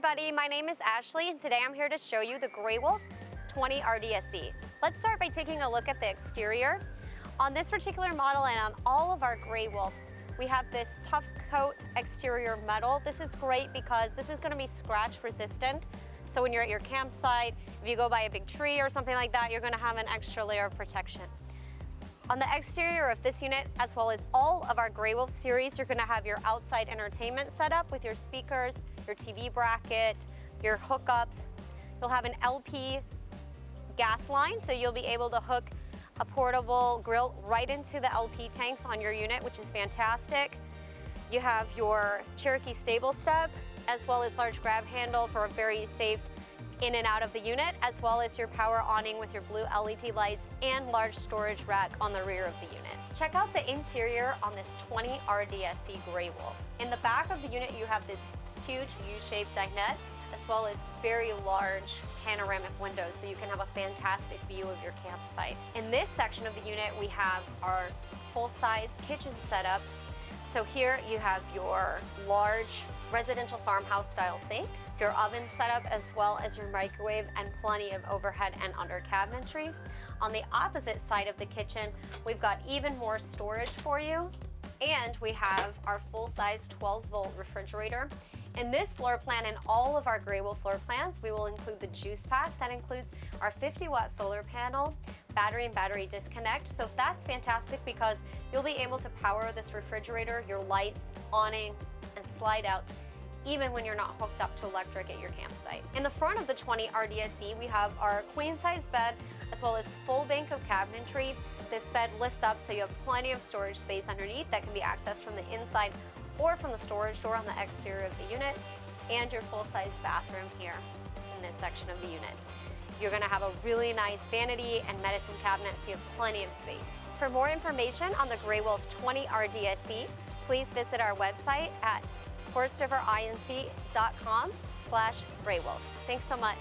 everybody, my name is Ashley and today I'm here to show you the Grey Wolf 20 RDSE. Let's start by taking a look at the exterior. On this particular model and on all of our Grey Wolves, we have this tough coat exterior metal. This is great because this is going to be scratch resistant. So when you're at your campsite, if you go by a big tree or something like that, you're going to have an extra layer of protection. On the exterior of this unit, as well as all of our Grey Wolf series, you're going to have your outside entertainment setup with your speakers, your TV bracket, your hookups. You'll have an LP gas line, so you'll be able to hook a portable grill right into the LP tanks on your unit, which is fantastic. You have your Cherokee stable step, as well as large grab handle for a very safe in and out of the unit, as well as your power awning with your blue LED lights and large storage rack on the rear of the unit. Check out the interior on this 20 RDSE Grey Wolf. In the back of the unit, you have this huge U-shaped dinette, as well as very large panoramic windows, so you can have a fantastic view of your campsite. In this section of the unit, we have our full-size kitchen setup. So here you have your large residential farmhouse style sink, your oven setup, as well as your microwave and plenty of overhead and under cabinetry. On the opposite side of the kitchen, we've got even more storage for you, and we have our full-size 12-volt refrigerator. In this floor plan and all of our Grey Wolf floor plans, we will include the juice pack. That includes our 50-watt solar panel, battery and battery disconnect. So that's fantastic because you'll be able to power this refrigerator, your lights, awnings, and slide outs, even when you're not hooked up to electric at your campsite. In the front of the 20 RDSE, we have our queen size bed, as well as full bank of cabinetry. This bed lifts up so you have plenty of storage space underneath that can be accessed from the inside or from the storage door on the exterior of the unit, and your full-size bathroom here in this section of the unit. You're gonna have a really nice vanity and medicine cabinet, so you have plenty of space. For more information on the Grey Wolf 20 RDSE, please visit our website at horseriverINC.com/Grey Wolf. Thanks so much.